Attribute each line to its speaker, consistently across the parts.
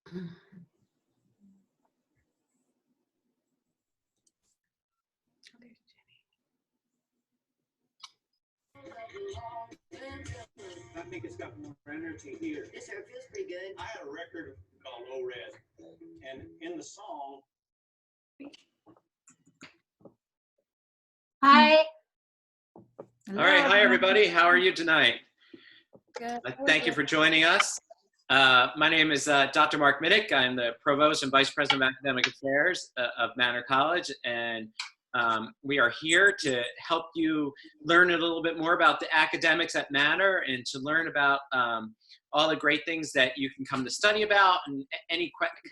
Speaker 1: I think it's got more energy here.
Speaker 2: Yes, sir. It feels pretty good.
Speaker 1: I had a record called Low Red, and in the song.
Speaker 3: Hi.
Speaker 4: All right. Hi, everybody. How are you tonight?
Speaker 3: Good.
Speaker 4: Thank you for joining us. My name is Dr. Mark Middick. I'm the Provost and Vice President of Academic Affairs of Manor College, and we are here to help you learn a little bit more about the academics at Manor and to learn about all the great things that you can come to study about and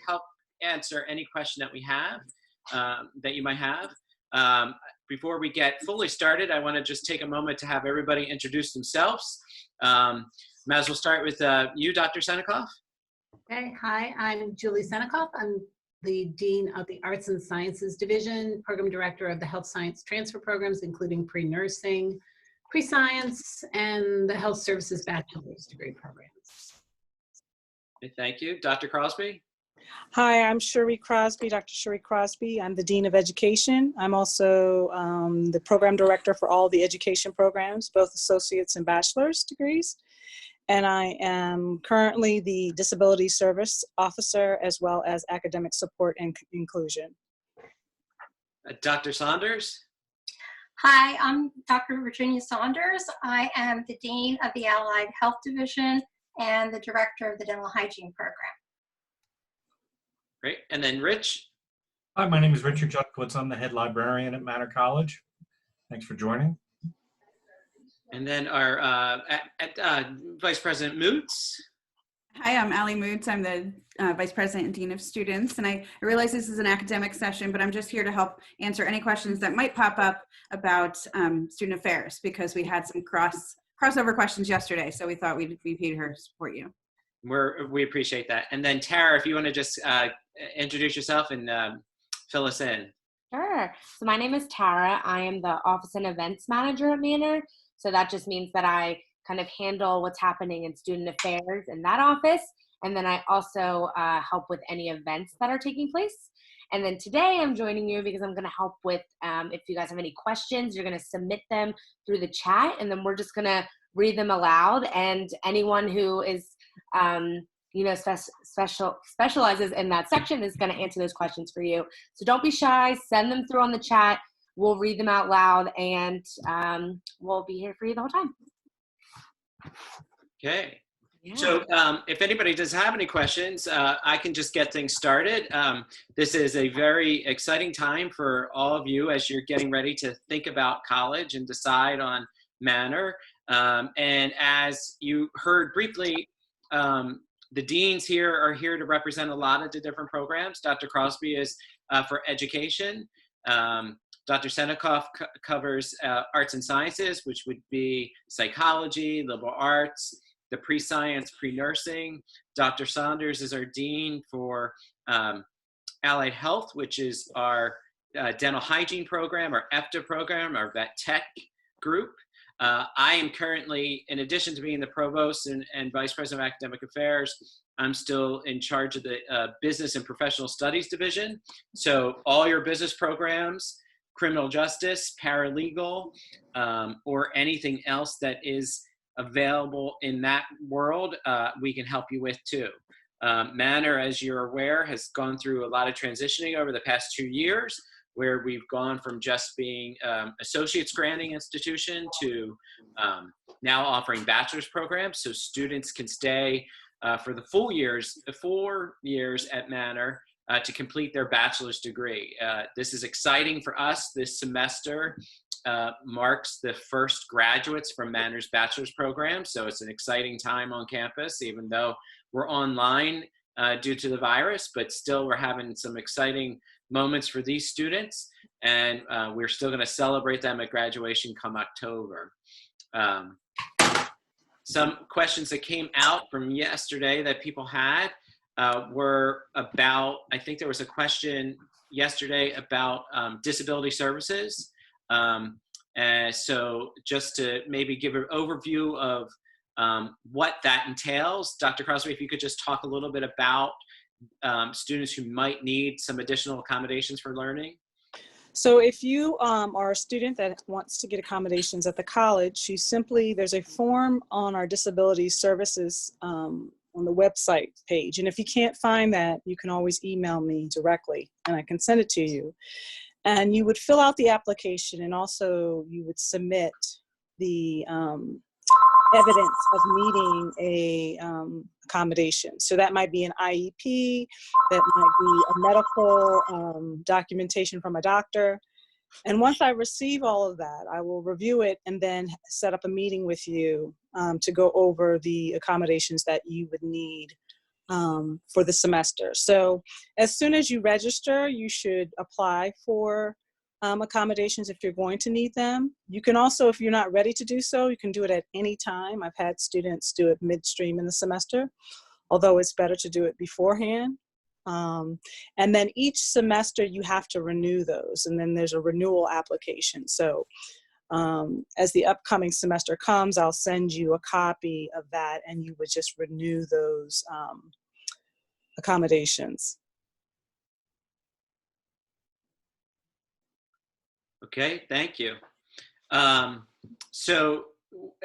Speaker 4: help answer any question that we have, that you might have. Before we get fully started, I want to just take a moment to have everybody introduce themselves. Might as well start with you, Dr. Senikoff.
Speaker 2: Okay. Hi, I'm Julie Senikoff. I'm the Dean of the Arts and Sciences Division, Program Director of the Health Science Transfer Programs, including pre-nursing, pre-science, and the Health Services Bachelor's degree programs.
Speaker 4: Thank you. Dr. Crosby?
Speaker 5: Hi, I'm Cherie Crosby, Dr. Cherie Crosby. I'm the Dean of Education. I'm also the Program Director for all the education programs, both associates and bachelor's degrees. And I am currently the Disability Service Officer as well as Academic Support and Inclusion.
Speaker 4: Dr. Saunders?
Speaker 3: Hi, I'm Dr. Virginia Saunders. I am the Dean of the Allied Health Division and the Director of the Dental Hygiene Program.
Speaker 4: Great. And then Rich?
Speaker 6: Hi, my name is Richard Jutkowitz. I'm the head librarian at Manor College. Thanks for joining.
Speaker 4: And then our Vice President Moots.
Speaker 7: Hi, I'm Allie Moots. I'm the Vice President and Dean of Students. And I realize this is an academic session, but I'm just here to help answer any questions that might pop up about student affairs, because we had some crossover questions yesterday. So we thought we'd be here to support you.
Speaker 4: We appreciate that. And then Tara, if you want to just introduce yourself and fill us in.
Speaker 8: Sure. So my name is Tara. I am the Office and Events Manager at Manor. So that just means that I kind of handle what's happening in student affairs in that office. And then I also help with any events that are taking place. And then today I'm joining you because I'm going to help with, if you guys have any questions, you're going to submit them through the chat, and then we're just going to read them aloud. And anyone who is, specializes in that section is going to answer those questions for you. So don't be shy. Send them through on the chat. We'll read them out loud, and we'll be here for you the whole time.
Speaker 4: Okay.
Speaker 8: Yeah.
Speaker 4: So if anybody does have any questions, I can just get things started. This is a very exciting time for all of you as you're getting ready to think about college and decide on Manor. And as you heard briefly, the deans here are here to represent a lot of the different programs. Dr. Crosby is for education. Dr. Senikoff covers arts and sciences, which would be psychology, liberal arts, the pre-science, pre-nursing. Dr. Saunders is our dean for allied health, which is our dental hygiene program, our EFTA program, our vet tech group. I am currently, in addition to being the provost and vice president of academic affairs, I'm still in charge of the business and professional studies division. So all your business programs, criminal justice, paralegal, or anything else that is available in that world, we can help you with too. Manor, as you're aware, has gone through a lot of transitioning over the past 2 years, where we've gone from just being associate's granting institution to now offering bachelor's programs, so students can stay for the full 4 years at Manor to complete their bachelor's degree. This is exciting for us. This semester marks the first graduates from Manor's bachelor's program, so it's an exciting time on campus, even though we're online due to the virus, but still we're having some exciting moments for these students, and we're still going to celebrate them at graduation come October. Some questions that came out from yesterday that people had were about, I think there was a question yesterday about disability services. So just to maybe give an overview of what that entails, Dr. Crosby, if you could just talk a little bit about students who might need some additional accommodations for learning?
Speaker 5: So if you are a student that wants to get accommodations at the college, there's a form on our disability services on the website page. And if you can't find that, you can always email me directly and I can send it to you. And you would fill out the application, and also you would submit the evidence of needing a accommodation. So that might be an IEP, that might be a medical documentation from a doctor. And once I receive all of that, I will review it and then set up a meeting with you to go over the accommodations that you would need for the semester. So as soon as you register, you should apply for accommodations if you're going to need them. You can also, if you're not ready to do so, you can do it at any time. I've had students do it midstream in the semester, although it's better to do it beforehand. And then each semester you have to renew those, and then there's a renewal application. So as the upcoming semester comes, I'll send you a copy of that, and you would just renew those accommodations.
Speaker 4: Okay, thank you. So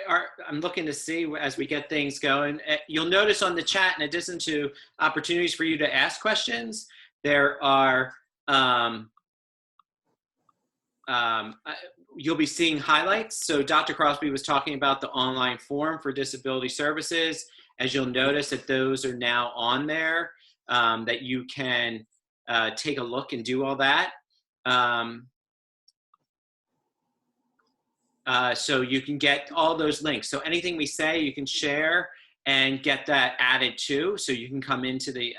Speaker 4: I'm looking to see as we get things going. You'll notice on the chat, in addition to opportunities for you to ask questions, there are, you'll be seeing highlights. So Dr. Crosby was talking about the online form for disability services. As you'll notice that those are now on there, that you can take a look and do all that. So you can get all those links. So anything we say, you can share and get that added to. So you can come into the,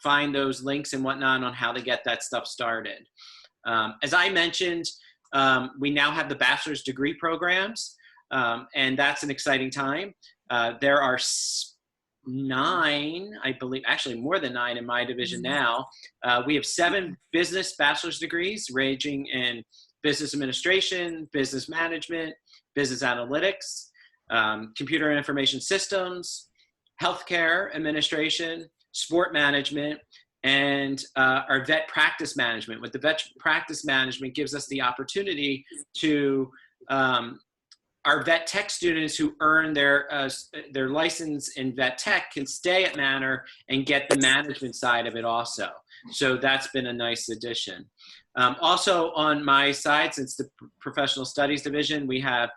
Speaker 4: find those links and whatnot on how to get that stuff started. As I mentioned, we now have the bachelor's degree programs, and that's an exciting time. There are 9, I believe, actually more than 9 in my division now. We have 7 business bachelor's degrees ranging in business administration, business management, business analytics, computer and information systems, healthcare administration, sport management, and our vet practice management. With the vet practice management gives us the opportunity to, our vet tech students who earn their license in vet tech can stay at Manor and get the management side of it also. So that's been a nice addition. Also on my side, since the professional studies division, we have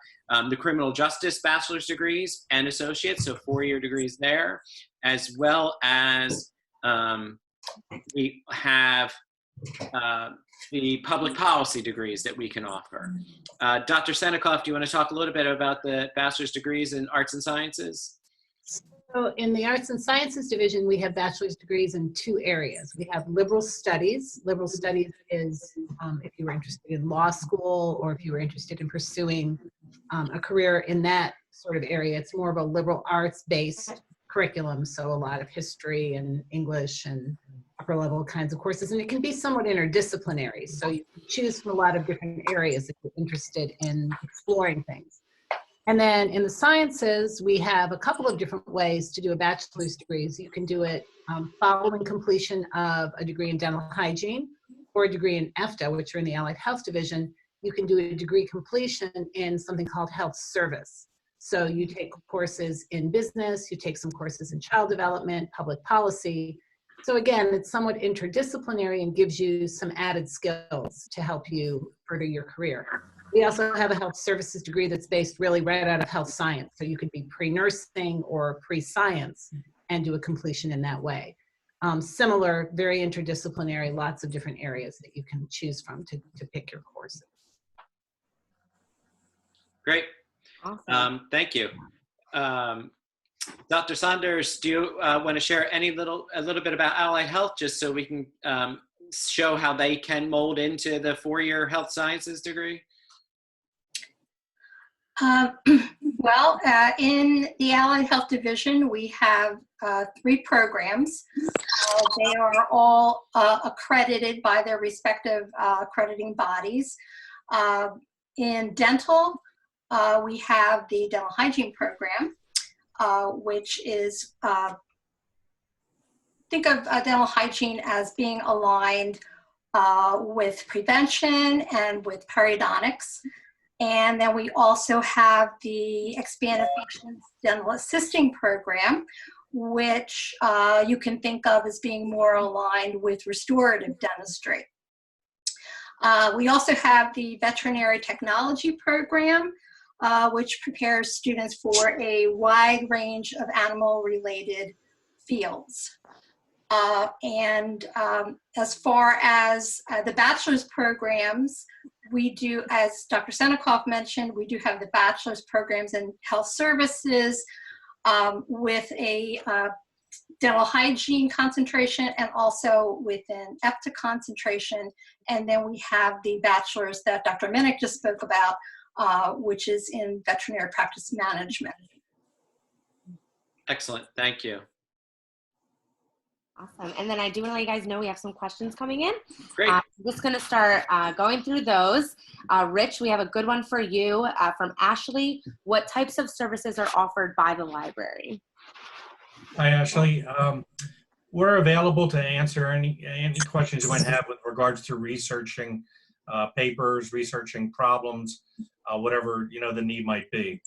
Speaker 4: the criminal justice bachelor's degrees and associates, so 4-year degrees there, as well as we have the public policy degrees that we can offer. Dr. Senikoff, do you want to talk a little bit about the bachelor's degrees in arts and sciences?
Speaker 2: So in the Arts and Sciences division, we have bachelor's degrees in 2 areas. We have liberal studies. Liberal studies is if you were interested in law school or if you were interested in pursuing a career in that sort of area. It's more of a liberal arts-based curriculum, so a lot of history and English and upper level kinds of courses, and it can be somewhat interdisciplinary. So you can choose from a lot of different areas if you're interested in exploring things. And then in the sciences, we have a couple of different ways to do a bachelor's degree. So you can do it following completion of a degree in dental hygiene or a degree in EFTA, which are in the Allied Health Division. You can do a degree completion in something called health service. So you take courses in business, you take some courses in child development, public policy. So again, it's somewhat interdisciplinary and gives you some added skills to help you further your career. We also have a health services degree that's based really right out of health science. So you could be pre-nursing or pre-science and do a completion in that way. Similar, very interdisciplinary, lots of different areas that you can choose from to pick your courses.
Speaker 4: Great.
Speaker 8: Awesome.
Speaker 4: Thank you. Dr. Saunders, do you want to share a little bit about Allied Health, just so we can show how they can mold into the 4-year health sciences degree?
Speaker 3: Well, in the Allied Health Division, we have 3 programs. They are all accredited by their respective accrediting bodies. In dental, we have the dental hygiene program, which is think of dental hygiene as being aligned with prevention and with periodontics. And then we also have the expanded functions dental assisting program, which you can think of as being more aligned with restorative dentistry. We also have the veterinary technology program, which prepares students for a wide range of animal-related fields. As far as the bachelor's programs, we do, as Dr. Senecoff mentioned, we do have the bachelor's programs in health services with a dental hygiene concentration and also with an EPTA concentration. And then we have the bachelor's that Dr. Minnick just spoke about, which is in veterinary practice management.
Speaker 4: Excellent. Thank you.
Speaker 8: Awesome. And then I do want to let you guys know we have some questions coming in.
Speaker 4: Great.
Speaker 8: I'm just going to start going through those. Rich, we have a good one for you from Ashley. What types of services are offered by the library?
Speaker 6: Hi, Ashley. We're available to answer any questions you might have with regards to researching papers, researching problems, whatever the need might be.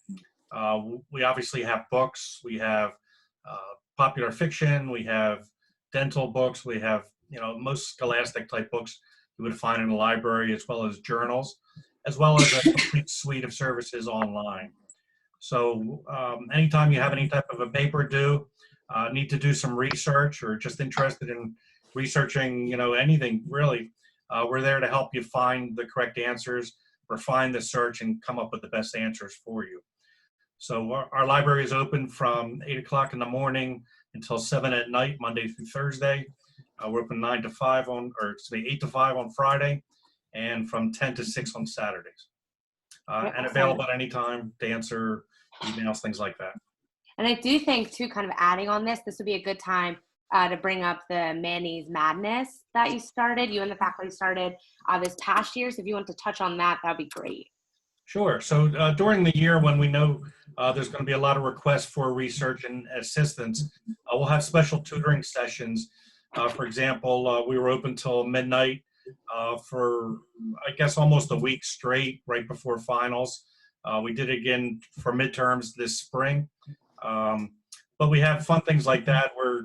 Speaker 6: We obviously have books. We have popular fiction. We have dental books. We have most scholastic type books you would find in the library, as well as journals, as well as a complete suite of services online. So anytime you have any type of a paper due, need to do some research, or just interested in researching, anything really, we're there to help you find the correct answers, refine the search, and come up with the best answers for you. So our library is open from 8 o'clock in the morning until 7 at night, Monday through Thursday. We're open 8 to 5 on Friday, and from 10 to 6 on Saturdays. And available at any time to answer emails, things like that.
Speaker 8: And I do think, too, kind of adding on this would be a good time to bring up the Manny's Madness that you started, you and the faculty started this past year. So if you want to touch on that, that'd be great.
Speaker 6: Sure. So during the year, when we know there's going to be a lot of requests for research and assistance, we'll have special tutoring sessions. For example, we were open till midnight for, I guess, almost a week straight right before finals. We did it again for midterms this spring. But we have fun things like that where,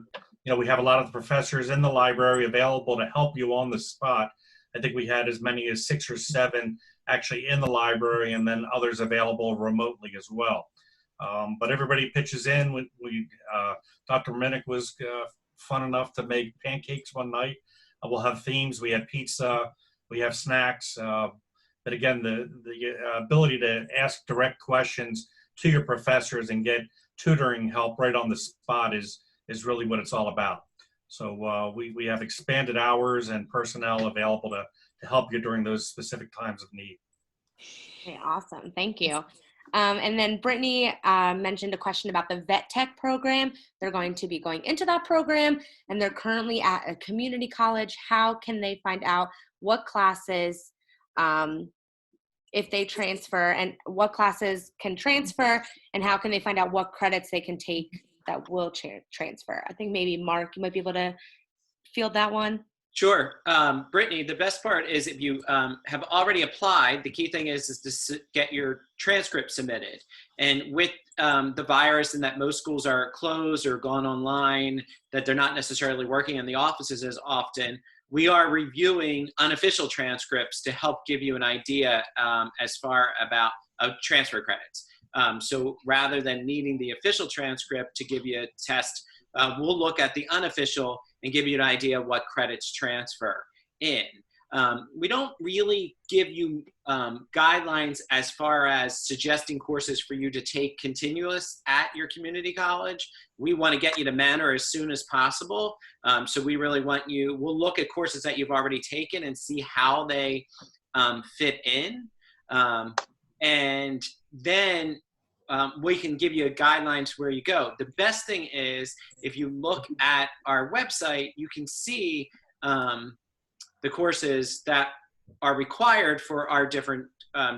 Speaker 6: we have a lot of the professors in the library available to help you on the spot. I think we had as many as 6 or 7 actually in the library, and then others available remotely as well. But everybody pitches in. Dr. Minnick was fun enough to make pancakes one night. We'll have themes. We have pizza. We have snacks. But again, the ability to ask direct questions to your professors and get tutoring help right on the spot is really what it's all about. So we have expanded hours and personnel available to help you during those specific times of need.
Speaker 8: Okay, awesome. Thank you. And then Brittany mentioned a question about the vet tech program. They're going to be going into that program, and they're currently at a community college. How can they find out what classes, if they transfer, and what classes can transfer, and how can they find out what credits they can take that will transfer? I think maybe Mark, you might be able to field that one.
Speaker 4: Sure. Brittany, the best part is if you have already applied, the key thing is to get your transcript submitted. And with the virus and that most schools are closed or gone online, that they're not necessarily working in the offices as often, we are reviewing unofficial transcripts to help give you an idea as far about transfer credits. So rather than needing the official transcript to give you a test, we'll look at the unofficial and give you an idea of what credits transfer in. We don't really give you guidelines as far as suggesting courses for you to take continuous at your community college. We want to get you to Manor as soon as possible. So we really want you, we'll look at courses that you've already taken and see how they fit in. And then we can give you guidelines where you go. The best thing is if you look at our website, you can see the courses that are required for our different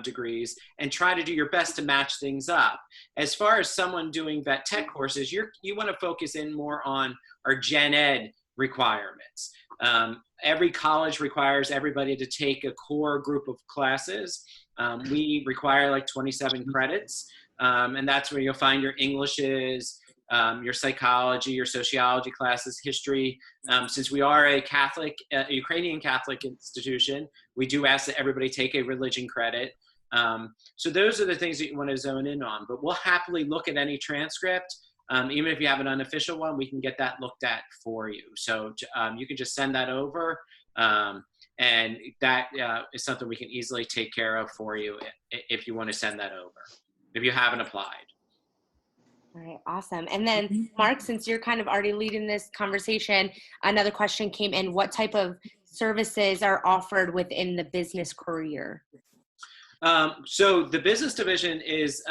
Speaker 4: degrees and try to do your best to match things up. As far as someone doing vet tech courses, you want to focus in more on our gen ed requirements. Every college requires everybody to take a core group of classes. We require like 27 credits, and that's where you'll find your Englishes, your psychology, your sociology classes, history. Since we are a Catholic, Ukrainian Catholic institution, we do ask that everybody take a religion credit. So those are the things that you want to zone in on, but we'll happily look at any transcript. Even if you have an unofficial one, we can get that looked at for you. So you can just send that over, and that is something we can easily take care of for you if you want to send that over, if you haven't applied.
Speaker 8: All right, awesome. And then Mark, since you're kind of already leading this conversation, another question came in. What type of services are offered within the business career?
Speaker 4: So the business division is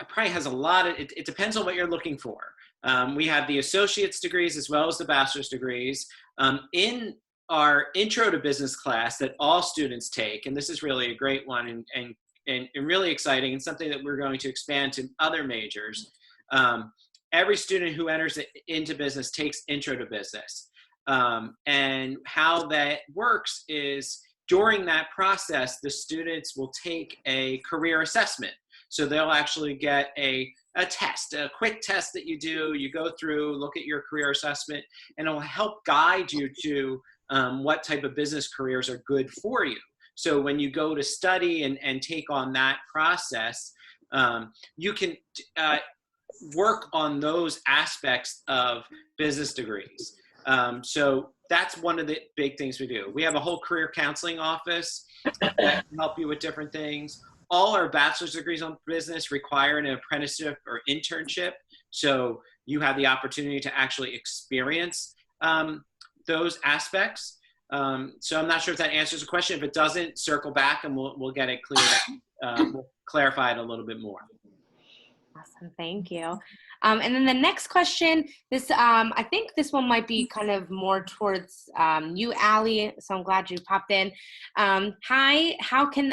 Speaker 4: probably has a lot of, it depends on what you're looking for. We have the associate's degrees as well as the bachelor's degrees. In our intro to business class that all students take, and this is really a great one and really exciting and something that we're going to expand to other majors. Every student who enters into business takes intro to business. And how that works is during that process, the students will take a career assessment. So they'll actually get a test, a quick test that you do. You go through, look at your career assessment, and it will help guide you to what type of business careers are good for you. So when you go to study and take on that process, you can work on those aspects of business degrees. So that's one of the big things we do. We have a whole career counseling office that can help you with different things. All our bachelor's degrees on business require an apprenticeship or internship. So you have the opportunity to actually experience those aspects. So I'm not sure if that answers the question. If it doesn't, circle back and we'll get it cleared up. We'll clarify it a little bit more.
Speaker 8: Awesome, thank you. And then the next question, this I think this one might be kind of more towards you, Allie. So I'm glad you popped in. Hi, how can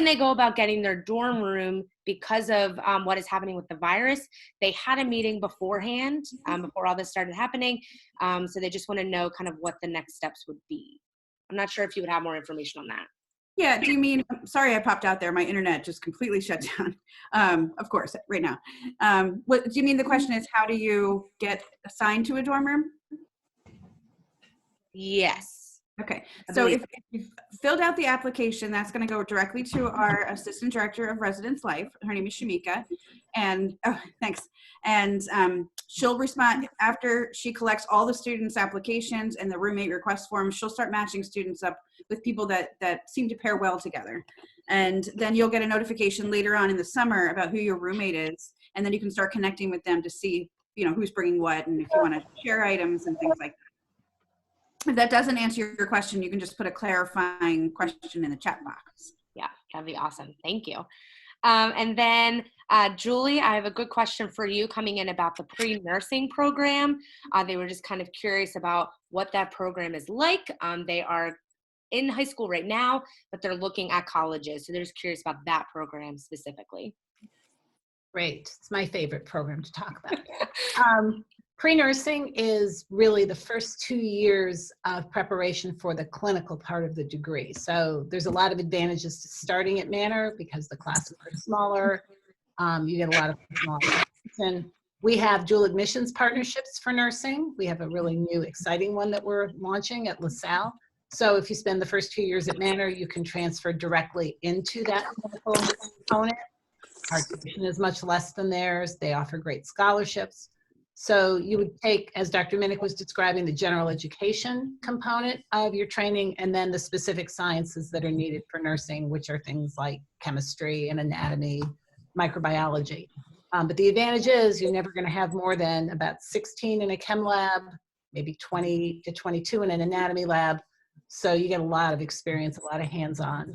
Speaker 8: they go about getting their dorm room because of what is happening with the virus? They had a meeting beforehand, before all this started happening. So they just want to know kind of what the next steps would be. I'm not sure if you would have more information on that.
Speaker 7: Yeah, do you mean, sorry I popped out there, my internet just completely shut down, of course, right now. What do you mean, the question is, how do you get assigned to a dorm room?
Speaker 8: Yes.
Speaker 7: Okay, so if you've filled out the application, that's going to go directly to our Assistant Director of Residence Life. Her name is Shamika, and thanks. And she'll respond after she collects all the students' applications and the roommate request forms. She'll start matching students up with people that seem to pair well together. And then you'll get a notification later on in the summer about who your roommate is, and then you can start connecting with them to see, who's bringing what, and if you want to share items and things like that. If that doesn't answer your question, you can just put a clarifying question in the chat box.
Speaker 8: Yeah, that'd be awesome. Thank you. And then Julie, I have a good question for you coming in about the pre-nursing program. They were just kind of curious about what that program is like. They are in high school right now, but they're looking at colleges. So they're just curious about that program specifically.
Speaker 2: Great. It's my favorite program to talk about. Pre-nursing is really the first 2 years of preparation for the clinical part of the degree. So there's a lot of advantages to starting at Manor because the classes are smaller. You get a lot of personal education. We have dual admissions partnerships for nursing. We have a really new, exciting one that we're launching at LaSalle. So if you spend the first 2 years at Manor, you can transfer directly into that clinical component. Our tuition is much less than theirs. They offer great scholarships. So you would take, as Dr. Minnick was describing, the general education component of your training and then the specific sciences that are needed for nursing, which are things like chemistry and anatomy, microbiology. But the advantage is you're never going to have more than about 16 in a chem lab, maybe 20 to 22 in an anatomy lab. So you get a lot of experience, a lot of hands-on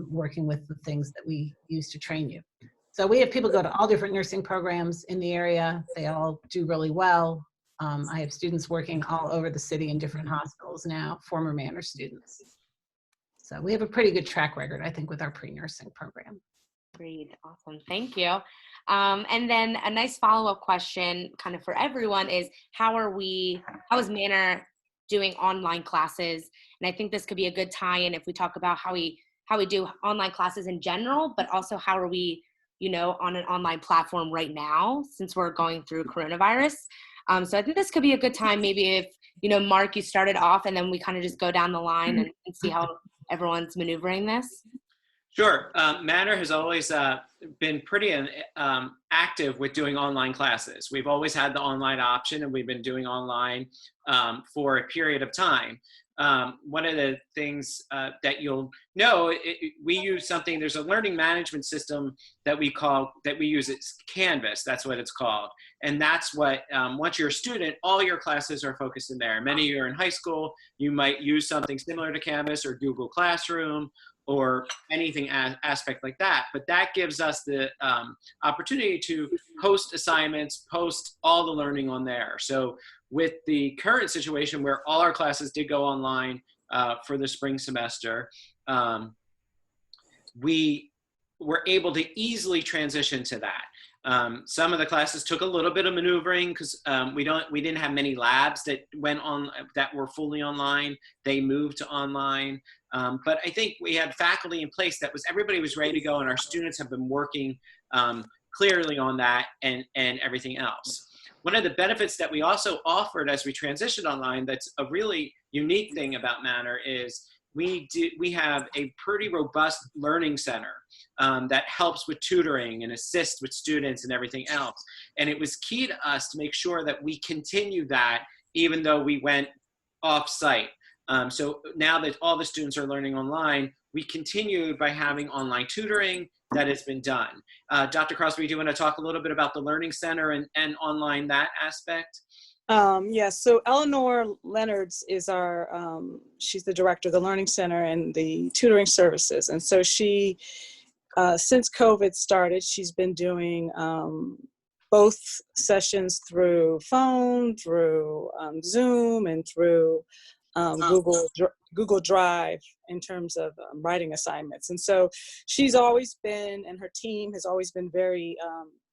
Speaker 2: working with the things that we use to train you. So we have people go to all different nursing programs in the area. They all do really well. I have students working all over the city in different hospitals now, former Manor students. So we have a pretty good track record, I think, with our pre-nursing program.
Speaker 8: Agreed. Awesome. Thank you. And then a nice follow-up question kind of for everyone is how is Manor doing online classes? And I think this could be a good tie-in if we talk about how we do online classes in general, but also how are we, on an online platform right now since we're going through coronavirus. So I think this could be a good time, maybe if, Mark, you started off and then we kind of just go down the line and see how everyone's maneuvering this.
Speaker 4: Sure. Manor has always been pretty active with doing online classes. We've always had the online option, and we've been doing online for a period of time. One of the things that you'll know, we use something, there's a learning management system that we use, it's Canvas, that's what it's called. And that's what, once you're a student, all your classes are focused in there. Many of you are in high school, you might use something similar to Canvas or Google Classroom or anything aspect like that. But that gives us the opportunity to post assignments, post all the learning on there. So with the current situation where all our classes did go online for the spring semester, we were able to easily transition to that. Some of the classes took a little bit of maneuvering because we didn't have many labs that went on that were fully online. They moved to online. But I think we had faculty in place everybody was ready to go, and our students have been working clearly on that and everything else. One of the benefits that we also offered as we transitioned online that's a really unique thing about Manor is we have a pretty robust learning center that helps with tutoring and assists with students and everything else. And it was key to us to make sure that we continue that even though we went off-site. So now that all the students are learning online, we continued by having online tutoring that has been done. Dr. Crosby, do you want to talk a little bit about the Learning Center and online, that aspect?
Speaker 5: Yes, so Eleanor Leonards is she's the director of the Learning Center and the tutoring services. And so she, since COVID started, she's been doing both sessions through phone, through Zoom, and through Google Drive in terms of writing assignments. And so she's always been, and her team has always been very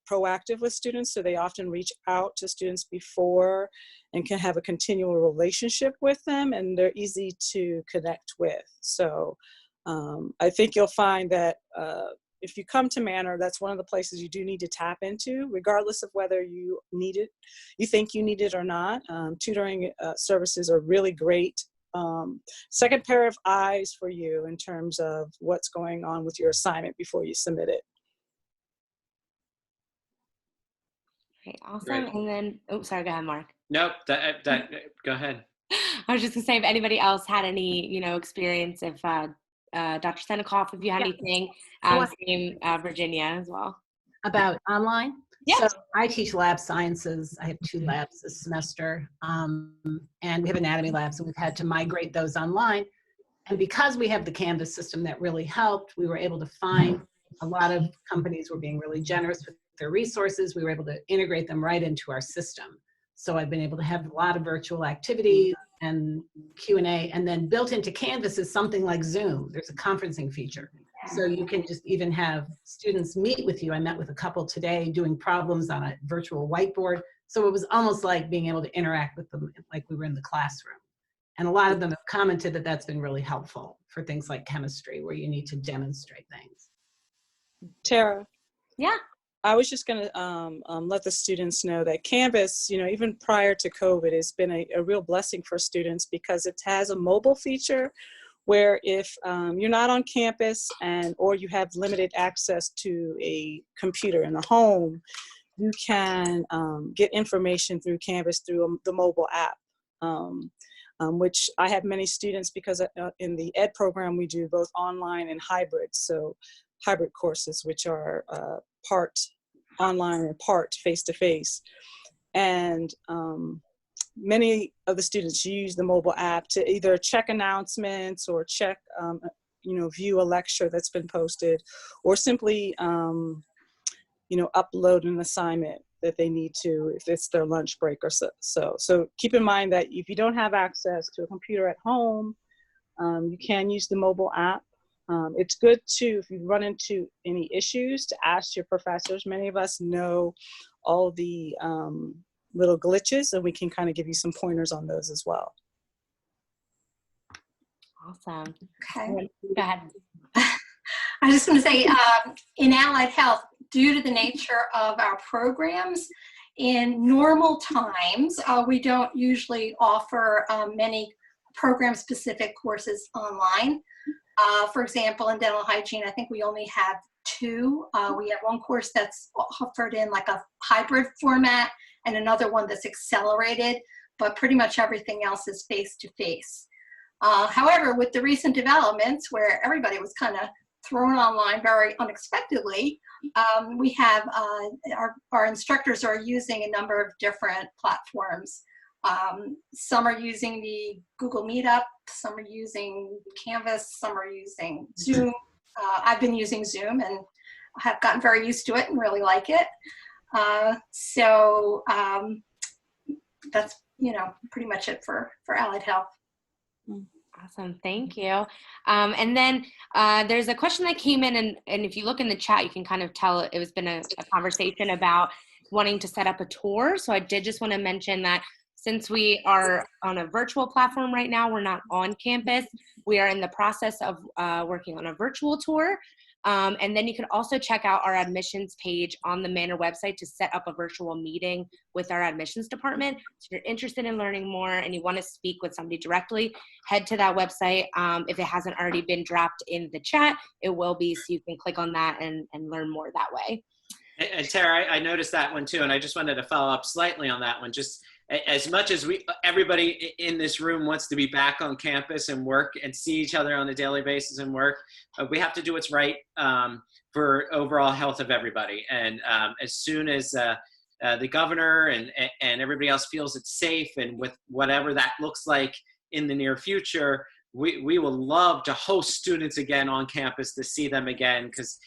Speaker 5: proactive with students. So they often reach out to students before and can have a continual relationship with them, and they're easy to connect with. So I think you'll find that if you come to Manor, that's one of the places you do need to tap into, regardless of whether you think you need it or not. Tutoring services are really great. Second pair of eyes for you in terms of what's going on with your assignment before you submit it.
Speaker 8: Okay, awesome.
Speaker 4: Great.
Speaker 8: And then, sorry, go ahead, Mark.
Speaker 4: Nope, go ahead.
Speaker 8: I was just gonna say if anybody else had any, experience, if Dr. Senecoff, if you had anything, same Virginia as well.
Speaker 2: About online?
Speaker 8: Yeah.
Speaker 2: So I teach lab sciences. I have 2 labs this semester, and we have anatomy labs, and we've had to migrate those online. And because we have the Canvas system that really helped, we were able to find a lot of companies were being really generous with their resources. We were able to integrate them right into our system. So I've been able to have a lot of virtual activities and Q&A, and then built into Canvas is something like Zoom. There's a conferencing feature. So you can just even have students meet with you. I met with a couple today doing problems on a virtual whiteboard. So it was almost like being able to interact with them like we were in the classroom. And a lot of them have commented that that's been really helpful for things like chemistry, where you need to demonstrate things.
Speaker 5: Tara.
Speaker 8: Yeah.
Speaker 5: I was just going to let the students know that Canvas, even prior to COVID, has been a real blessing for students because it has a mobile feature where if you're not on campus or you have limited access to a computer in the home, you can get information through Canvas through the mobile app, which I have many students because in the ed program we do both online and hybrid. So hybrid courses, which are part online and part face-to-face. And many of the students use the mobile app to either check announcements or check, view a lecture that's been posted, or simply, upload an assignment that they need to if it's their lunch break or so. So keep in mind that if you don't have access to a computer at home, you can use the mobile app It's good to, if you run into any issues, to ask your professors. Many of us know all the little glitches, and we can kind of give you some pointers on those as well.
Speaker 8: Awesome.
Speaker 3: Okay.
Speaker 8: Go ahead.
Speaker 3: I was just going to say, in allied health, due to the nature of our programs, in normal times, we don't usually offer many program-specific courses online. For example, in dental hygiene, I think we only have 2. We have one course that's offered in like a hybrid format and another one that's accelerated, but pretty much everything else is face-to-face. However, with the recent developments where everybody was kind of thrown online very unexpectedly, we have our instructors are using a number of different platforms. Some are using the Google Meetup, some are using Canvas, some are using Zoom. I've been using Zoom and have gotten very used to it and really like it. So that's, pretty much it for allied health.
Speaker 8: Awesome, thank you. And then there's a question that came in, and if you look in the chat, you can kind of tell it was been a conversation about wanting to set up a tour. So I did just want to mention that since we are on a virtual platform right now, we're not on campus. We are in the process of working on a virtual tour. And then you can also check out our admissions page on the Manor website to set up a virtual meeting with our admissions department. So if you're interested in learning more and you want to speak with somebody directly, head to that website. If it hasn't already been dropped in the chat, it will be, so you can click on that and learn more that way.
Speaker 4: And Tara, I noticed that one too, and I just wanted to follow up slightly on that one. Just as much as everybody in this room wants to be back on campus and work and see each other on a daily basis and work, we have to do what's right for overall health of everybody. And as soon as the governor and everybody else feels it's safe, and with whatever that looks like in the near future, we will love to host students again on campus, to see them again, because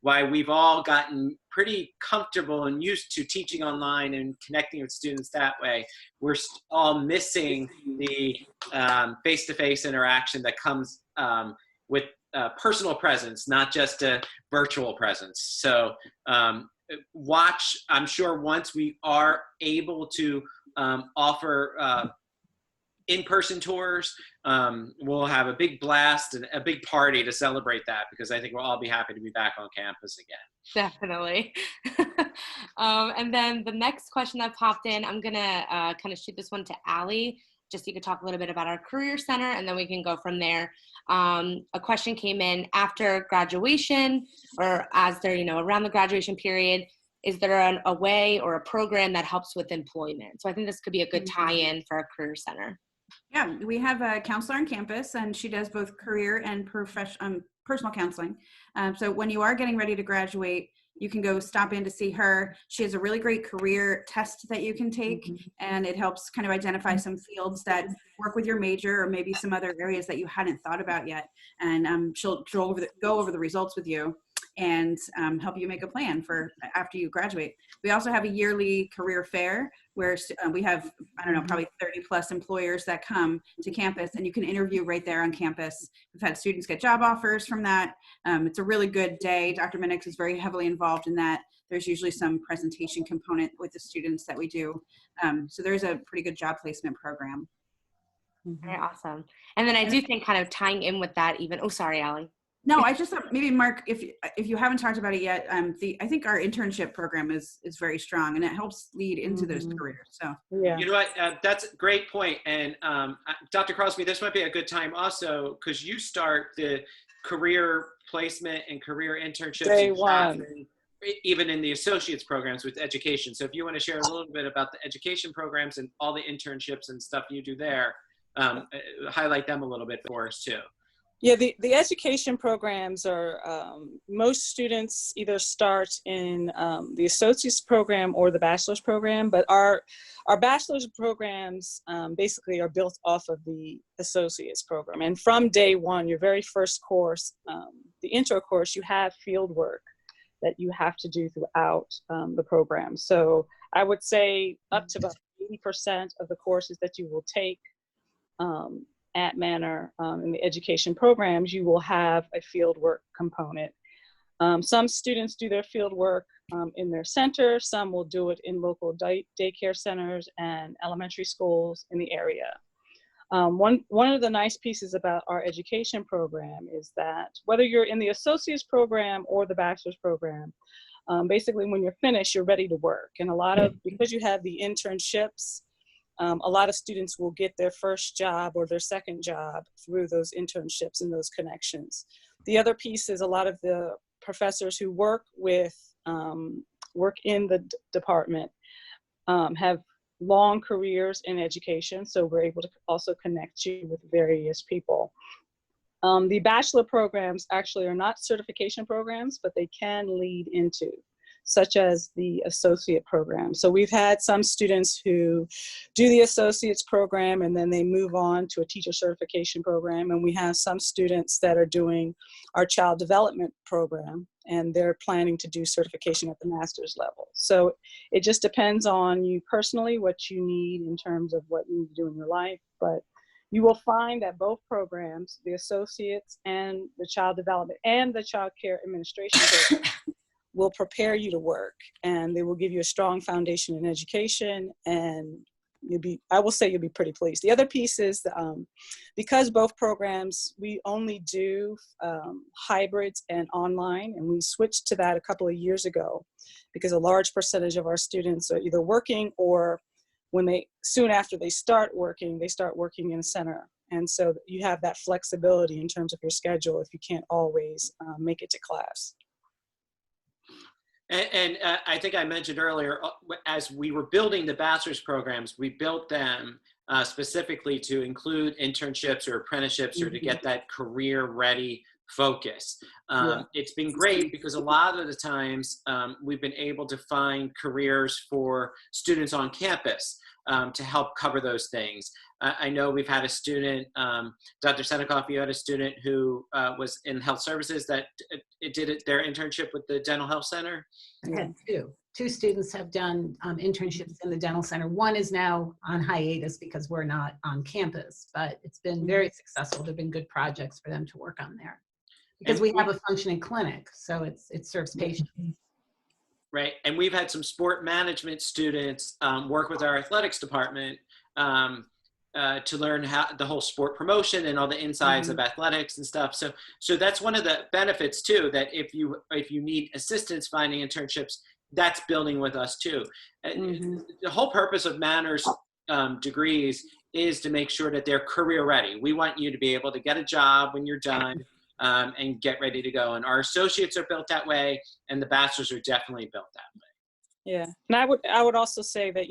Speaker 4: while we've all gotten pretty comfortable and used to teaching online and connecting with students that way, we're all missing the face-to-face interaction that comes with personal presence, not just a virtual presence. So watch, I'm sure once we are able to offer in-person tours, we'll have a big blast and a big party to celebrate that, because I think we'll all be happy to be back on campus again.
Speaker 8: Definitely. And then the next question that popped in, I'm gonna kind of shoot this one to Allie, just so you could talk a little bit about our Courier Center, and then we can go from there. A question came in after graduation, or as they're, around the graduation period. Is there a way or a program that helps with employment? So I think this could be a good tie-in for our Career Center.
Speaker 7: Yeah, we have a counselor on campus, and she does both career and personal counseling. So when you are getting ready to graduate, you can go stop in to see her. She has a really great career test that you can take, and it helps kind of identify some fields that work with your major, or maybe some other areas that you hadn't thought about yet. And she'll go over the results with you and help you make a plan for after you graduate. We also have a yearly career fair where we have, probably 30 plus employers that come to campus, and you can interview right there on campus. We've had students get job offers from that. It's a really good day. Dr. Minix is very heavily involved in that. There's usually some presentation component with the students that we do. So there's a pretty good job placement program.
Speaker 8: Very awesome. And then I do think, kind of tying in with that even, oh, sorry, Allie.
Speaker 7: No, I just thought maybe, Mark, if you haven't talked about it yet, I think our internship program is very strong, and it helps lead into those careers. So
Speaker 5: Yeah.
Speaker 4: You know what? That's a great point. And Dr. Crosby, this might be a good time also, because you start the career placement and career internships
Speaker 5: Day one.
Speaker 4: even in the associates programs with education. So if you want to share a little bit about the education programs and all the internships and stuff you do there, highlight them a little bit for us too.
Speaker 5: Yeah, the education programs are, most students either start in the associate's program or the bachelor's program, but our bachelor's programs basically are built off of the associate's program. And from day one, your very first course, the intro course, you have field work that you have to do throughout the program. So I would say up to about 80% of the courses that you will take at Manor in the education programs, you will have a field work component. Some students do their field work in their center. Some will do it in local daycare centers and elementary schools in the area. One of the nice pieces about our education program is that whether you're in the associate's program or the bachelor's program, basically when you're finished, you're ready to work. And because you have the internships, a lot of students will get their first job or their second job through those internships and those connections. The other piece is a lot of the professors who work in the department have long careers in education, so we're able to also connect you with various people. The bachelor programs actually are not certification programs, but they can lead into, such as the associate program. So we've had some students who do the associate's program and then they move on to a teacher certification program. And we have some students that are doing our child development program and they're planning to do certification at the master's level. So it just depends on you personally, what you need in terms of what you need to do in your life. But you will find that both programs, the associates and the child development and the child care administration program, will prepare you to work, and they will give you a strong foundation in education, and I will say you'll be pretty pleased. The other piece is because both programs, we only do hybrids and online, and we switched to that a couple of years ago because a large percentage of our students are either working or soon after they start working in a center. And so you have that flexibility in terms of your schedule if you can't always make it to class.
Speaker 4: And I think I mentioned earlier, as we were building the bachelor's programs, we built them specifically to include internships or apprenticeships or to get that career-ready focus. It's been great because a lot of the times we've been able to find careers for students on campus to help cover those things. I know we've had a student, Dr. Senecoff, you had a student who was in health services that did their internship with the dental health center.
Speaker 2: I had two students have done internships in the dental center. One is now on hiatus because we're not on campus, but it's been very successful. There have been good projects for them to work on there because we have a functioning clinic, so it serves patients.
Speaker 4: Right, and we've had some sport management students work with our athletics department to learn how the whole sport promotion and all the insides of athletics and stuff. So that's one of the benefits too, that if you need assistance finding internships, that's building with us too. The whole purpose of Manor's degrees is to make sure that they're career ready. We want you to be able to get a job when you're done and get ready to go. And our associates are built that way, and the bachelors are definitely built that way.
Speaker 5: Yeah, and I would also say that,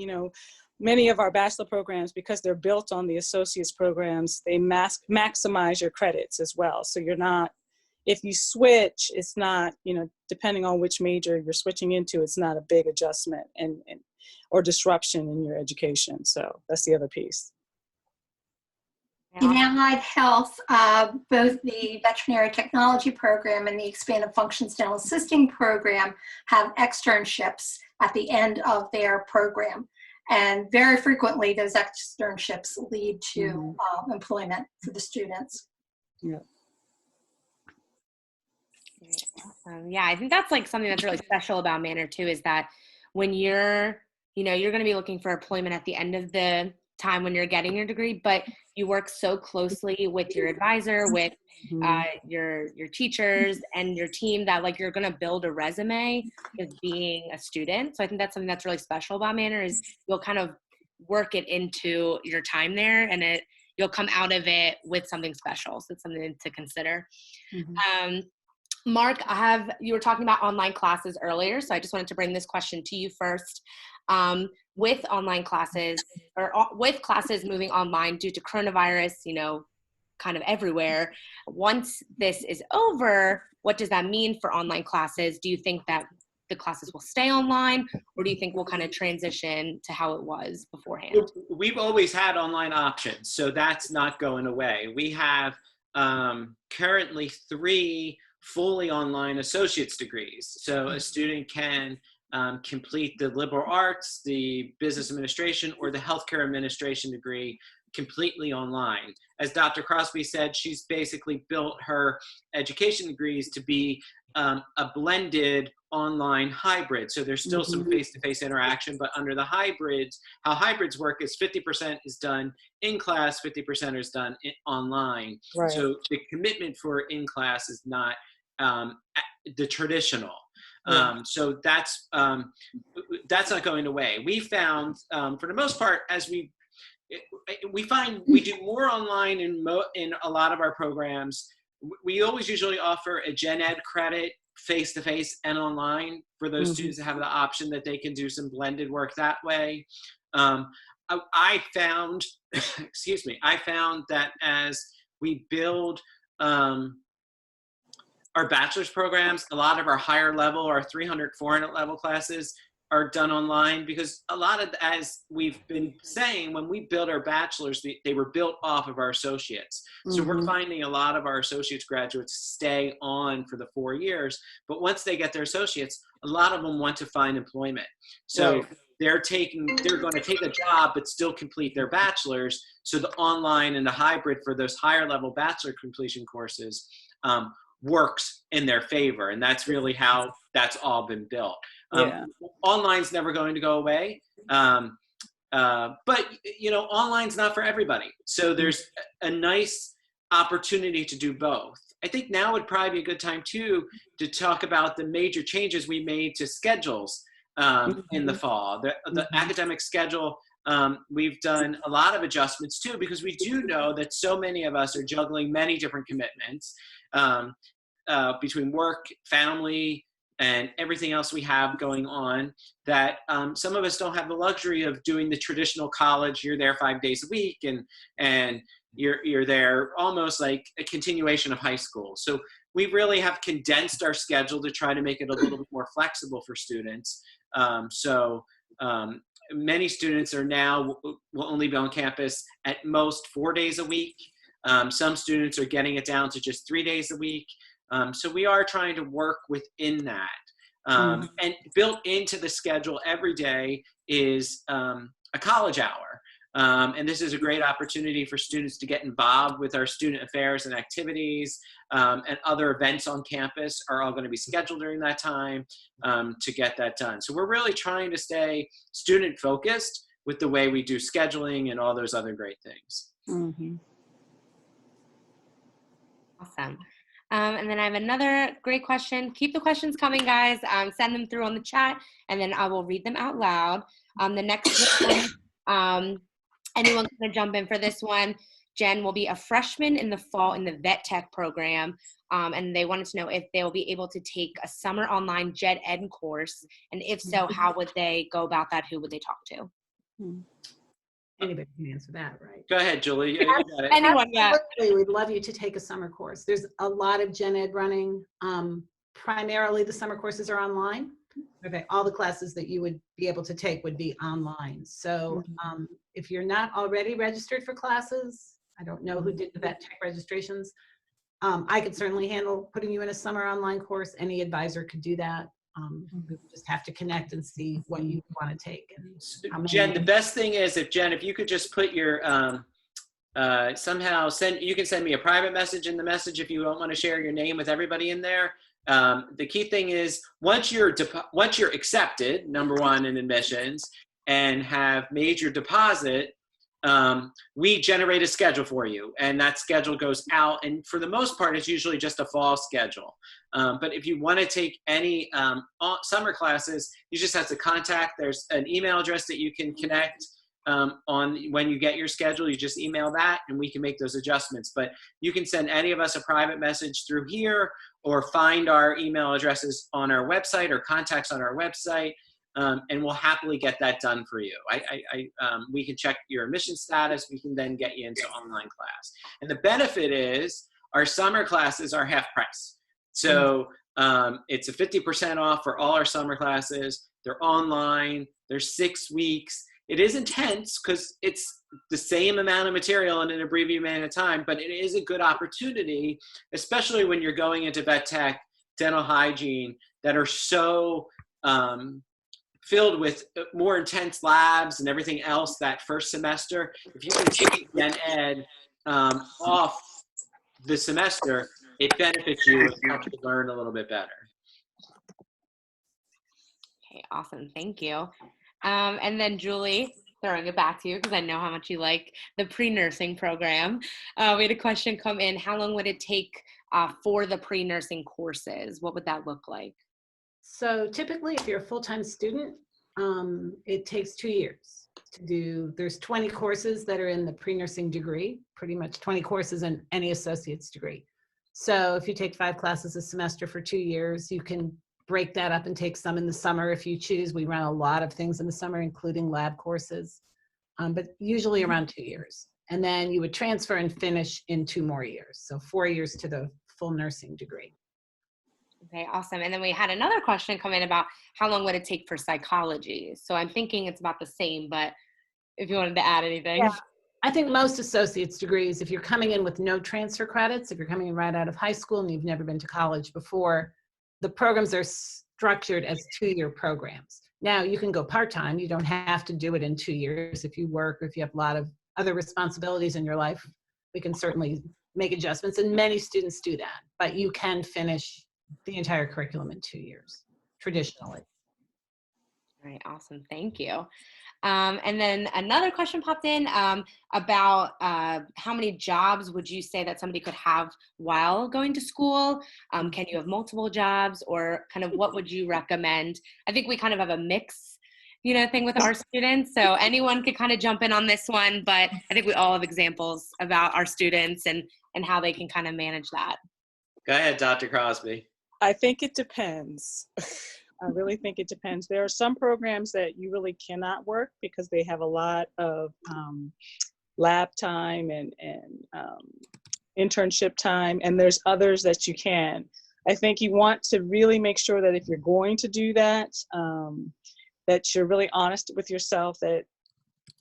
Speaker 5: many of our bachelor programs, because they're built on the associates programs, they maximize your credits as well. So you're not, if you switch, it's not, depending on which major you're switching into, it's not a big adjustment or disruption in your education. So that's the other piece.
Speaker 3: In allied health, both the veterinary technology program and the expanded functions dental assisting program have externships at the end of their program. And very frequently, those externships lead to employment for the students.
Speaker 5: Yeah.
Speaker 8: Yeah, I think that's like something that's really special about Manor too, is that when you're going to be looking for employment at the end of the time when you're getting your degree, but you work so closely with your advisor, with your teachers and your team that like you're going to build a resume as being a student. So I think that's something that's really special about Manor, is you'll kind of work it into your time there, and you'll come out of it with something special. So it's something to consider. Mark, you were talking about online classes earlier, so I just wanted to bring this question to you first. With online classes, or with classes moving online due to coronavirus, kind of everywhere, once this is over, what does that mean for online classes? Do you think that the classes will stay online, or do you think we'll kind of transition to how it was beforehand?
Speaker 4: We've always had online options, so that's not going away. We have currently 3 fully online associate's degrees. So a student can complete the liberal arts, the business administration, or the healthcare administration degree completely online. As Dr. Crosby said, she's basically built her education degrees to be a blended online hybrid. So there's still some face-to-face interaction, but under the hybrids, how hybrids work is 50% is done in class, 50% is done online.
Speaker 5: Right.
Speaker 4: So the commitment for in class is not the traditional. So that's not going away. We found, for the most part, as we find we do more online in a lot of our programs. We always usually offer a gen ed credit face-to-face and online for those students that have the option that they can do some blended work that way. I found, excuse me, I found that as we build our bachelor's programs, a lot of our higher level, our 300, 400 level classes are done online, because a lot of, as we've been saying, when we built our bachelors, they were built off of our associates. So we're finding a lot of our associates graduates stay on for the 4 years, but once they get their associates, a lot of them want to find employment. So they're going to take a job, but still complete their bachelor's. So the online and the hybrid for those higher level bachelor completion courses works in their favor. And that's really how that's all been built. Online's never going to go away. But you know, online's not for everybody. So there's a nice opportunity to do both. I think now would probably be a good time too to talk about the major changes we made to schedules in the fall. The academic schedule, we've done a lot of adjustments too, because we do know that so many of us are juggling many different commitments between work, family, and everything else we have going on, that some of us don't have the luxury of doing the traditional college. You're there 5 days a week, and you're there almost like a continuation of high school. So we really have condensed our schedule to try to make it a little bit more flexible for students. Many students are now will only be on campus at most 4 days a week. Some students are getting it down to just 3 days a week. So we are trying to work within that. And built into the schedule every day is a college hour. And this is a great opportunity for students to get involved with our student affairs and activities, and other events on campus are all going to be scheduled during that time to get that done. So we're really trying to stay student focused with the way we do scheduling and all those other great things.
Speaker 8: Awesome. And then I have another great question. Keep the questions coming, guys. Send them through on the chat, and then I will read them out loud. The next one, anyone's going to jump in for this one. Jen will be a freshman in the fall in the vet tech program, and they wanted to know if they will be able to take a summer online gen ed course, and if so, how would they go about that? Who would they talk to?
Speaker 2: Anybody can answer that, right?
Speaker 4: Go ahead, Julie. You got it.
Speaker 8: Anyone,
Speaker 2: Absolutely. We'd love you to take a summer course. There's a lot of gen ed running. Primarily, the summer courses are online. Okay, all the classes that you would be able to take would be online. So if you're not already registered for classes, I don't know who did the vet tech registrations. I could certainly handle putting you in a summer online course. Any advisor could do that. We just have to connect and see what you want to take. And
Speaker 4: Jen, the best thing is if you could just put your somehow you can send me a private message in the message if you don't want to share your name with everybody in there. The key thing is once you're accepted, number one, in admissions and have made your deposit, we generate a schedule for you, and that schedule goes out, and for the most part it's usually just a fall schedule. But if you want to take any summer classes, you just have to contact. There's an email address that you can connect on when you get your schedule. You just email that and we can make those adjustments. But you can send any of us a private message through here, or find our email addresses on our website or contacts on our website. And we'll happily get that done for you. We can check your admission status. We can then get you into online class. And the benefit is our summer classes are half price. So it's a 50% off for all our summer classes. They're online. They're 6 weeks. It is intense because it's the same amount of material in an abbreviated amount of time, but it is a good opportunity, especially when you're going into vet tech, dental hygiene, that are so filled with more intense labs and everything else that first semester. If you can take gen ed off the semester, it benefits you. It helps you learn a little bit better.
Speaker 8: Okay, awesome. Thank you. And then Julie, throwing it back to you because I know how much you like the pre-nursing program. We had a question come in. How long would it take for the pre-nursing courses? What would that look like?
Speaker 2: So typically, if you're a full-time student, it takes 2 years to do. There's 20 courses that are in the pre-nursing degree, pretty much 20 courses in any associate's degree. So if you take 5 classes a semester for 2 years, you can break that up and take some in the summer if you choose. We run a lot of things in the summer, including lab courses, but usually around 2 years. And then you would transfer and finish in 2 more years. So 4 years to the full nursing degree.
Speaker 8: Okay, awesome. And then we had another question come in about how long would it take for psychology? So I'm thinking it's about the same, but if you wanted to add anything.
Speaker 2: Yeah. I think most associate's degrees, if you're coming in with no transfer credits, if you're coming in right out of high school and you've never been to college before, the programs are structured as 2-year programs. Now you can go part-time. You don't have to do it in 2 years. If you work or if you have a lot of other responsibilities in your life, we can certainly make adjustments, and many students do that, but you can finish the entire curriculum in 2 years, traditionally.
Speaker 8: All right, awesome. Thank you. And then another question popped in about how many jobs would you say that somebody could have while going to school? Can you have multiple jobs, or kind of what would you recommend? I think we kind of have a mix, thing with our students. So anyone could kind of jump in on this one, but I think we all have examples about our students and how they can kind of manage that.
Speaker 4: Go ahead, Dr. Crosby.
Speaker 5: I think it depends. I really think it depends. There are some programs that you really cannot work because they have a lot of lab time and internship time, and there's others that you can. I think you want to really make sure that if you're going to do that, that you're really honest with yourself, that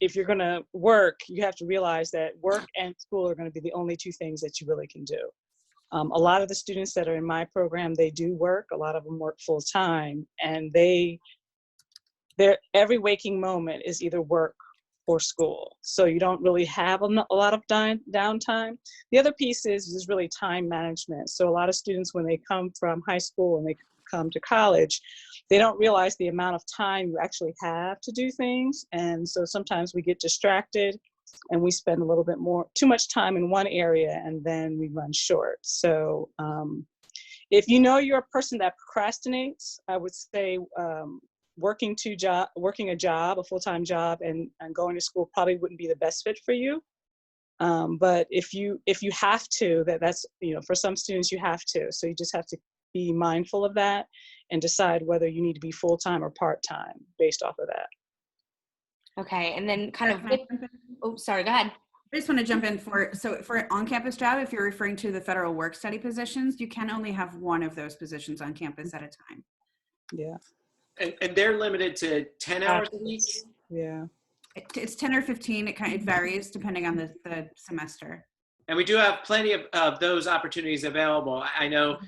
Speaker 5: if you're going to work, you have to realize that work and school are going to be the only 2 things that you really can do. A lot of the students that are in my program, they do work. A lot of them work full time, and their every waking moment is either work or school. So you don't really have a lot of downtime. The other piece is really time management. So a lot of students, when they come from high school and they come to college, they don't realize the amount of time you actually have to do things. And so sometimes we get distracted and we spend a little bit too much time in one area, and then we run short. So if you're a person that procrastinates, I would say working a job, a full-time job, and going to school probably wouldn't be the best fit for you. But if you have to, that's for some students you have to. So you just have to be mindful of that and decide whether you need to be full-time or part-time based off of that.
Speaker 8: Okay, and then kind of, sorry, go ahead.
Speaker 7: I just want to jump in for an on-campus job, if you're referring to the federal work study positions, you can only have one of those positions on campus at a time.
Speaker 5: Yeah.
Speaker 4: And they're limited to 10 hours a week?
Speaker 5: Yeah.
Speaker 7: It's 10 or 15. It varies depending on the semester.
Speaker 4: And we do have plenty of those opportunities available. I know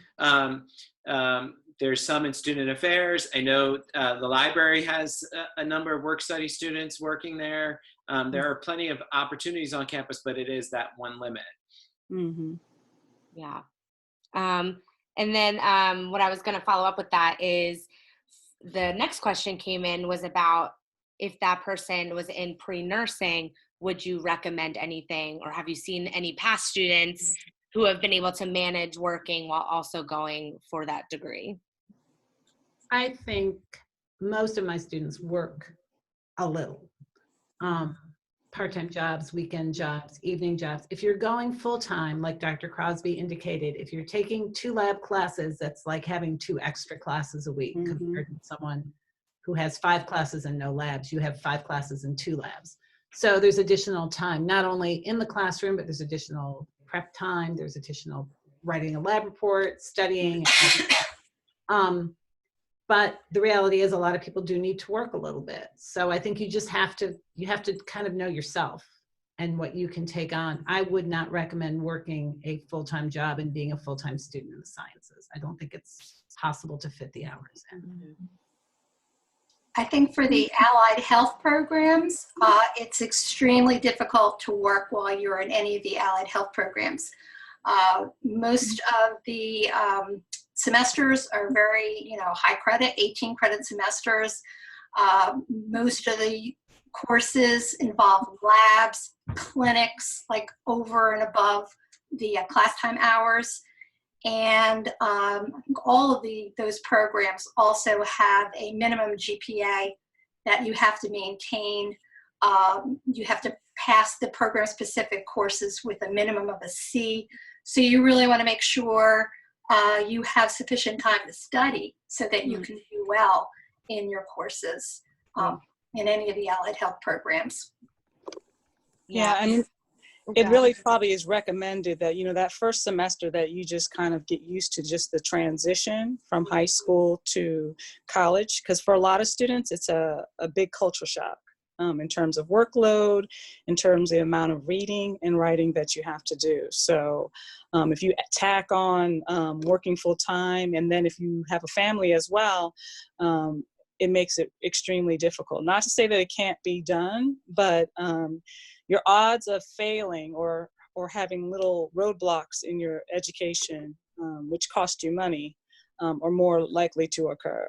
Speaker 4: there's some in student affairs. I know the library has a number of work study students working there. There are plenty of opportunities on campus, but it is that one limit.
Speaker 5: Mm-hmm.
Speaker 8: Yeah. And then what I was going to follow up with that is the next question came in was about if that person was in pre-nursing, would you recommend anything, or have you seen any past students who have been able to manage working while also going for that degree?
Speaker 2: I think most of my students work a little. Part-time jobs, weekend jobs, evening jobs. If you're going full-time, like Dr. Crosby indicated, if you're taking 2 lab classes, that's like having 2 extra classes a week compared to someone who has 5 classes and no labs. You have 5 classes and 2 labs. So there's additional time, not only in the classroom, but there's additional prep time, there's additional writing a lab report, studying. But the reality is a lot of people do need to work a little bit. So I think you just have to kind of know yourself and what you can take on. I would not recommend working a full-time job and being a full-time student in the sciences. I don't think it's possible to fit the hours in.
Speaker 3: I think for the allied health programs, it's extremely difficult to work while you're in any of the allied health programs. Most of the semesters are very, high credit, 18 credit semesters. Most of the courses involve labs, clinics, like over and above the class time hours. And I think all of those programs also have a minimum GPA that you have to maintain. You have to pass the program-specific courses with a minimum of a C. So you really want to make sure you have sufficient time to study so that you can do well in your courses in any of the allied health programs.
Speaker 5: Yeah, I mean, it really probably is recommended that, that first semester that you just kind of get used to just the transition from high school to college, because for a lot of students, it's a big culture shock in terms of workload, in terms of the amount of reading and writing that you have to do. So if you tack on working full time, and then if you have a family as well, it makes it extremely difficult. Not to say that it can't be done, but your odds of failing or having little roadblocks in your education, which cost you money, are more likely to occur.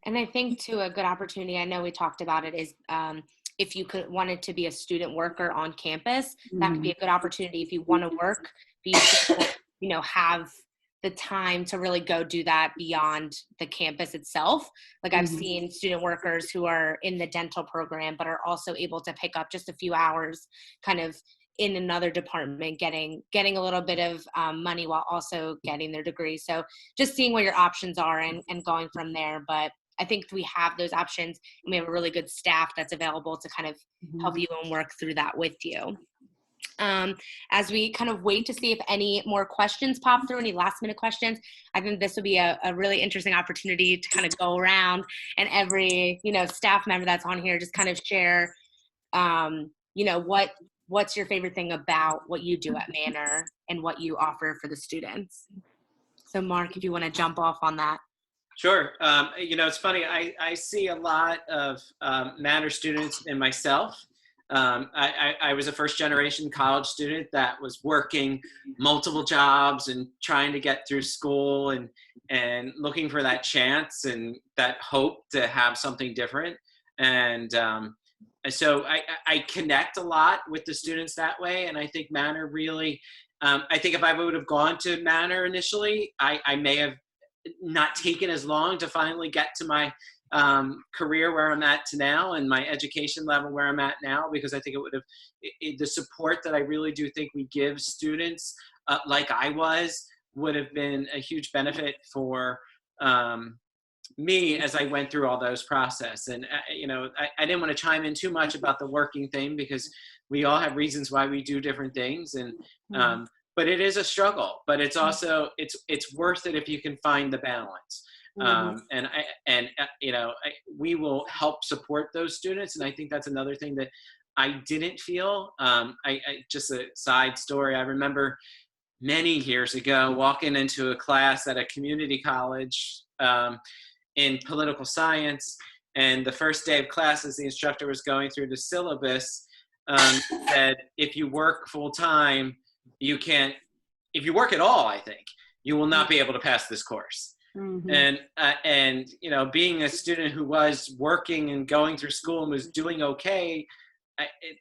Speaker 8: And I think too, a good opportunity, I know we talked about it, is if you wanted to be a student worker on campus, that could be a good opportunity if you want to work, but you have the time to really go do that beyond the campus itself. Like I've seen student workers who are in the dental program, but are also able to pick up just a few hours kind of in another department, getting a little bit of money while also getting their degree. So just seeing what your options are and going from there. But I think we have those options, and we have a really good staff that's available to kind of help you and work through that with you. As we kind of wait to see if any more questions pop through, any last minute questions, I think this would be a really interesting opportunity to kind of go around and every, staff member that's on here just kind of share, what's your favorite thing about what you do at Manor and what you offer for the students. So Mark, if you want to jump off on that.
Speaker 4: Sure. It's funny. I see a lot of Manor students in myself. I was a first generation college student that was working multiple jobs and trying to get through school and looking for that chance and that hope to have something different. And so I connect a lot with the students that way. And I think Manor really, I think if I would have gone to Manor initially, I may have not taken as long to finally get to my career where I'm at to now and my education level where I'm at now, because I think it would have, the support that I really do think we give students like I was would have been a huge benefit for me as I went through all those process. And, I didn't want to chime in too much about the working thing because we all have reasons why we do different things. And, but it is a struggle, but it's also, it's worth it if you can find the balance. We will help support those students. And I think that's another thing that I didn't feel. I just a side story. I remember many years ago walking into a class at a community college in political science. And the first day of class, as the instructor was going through the syllabus, said, if you work full time, you can't, if you work at all, I think, you will not be able to pass this course. And being a student who was working and going through school and was doing okay,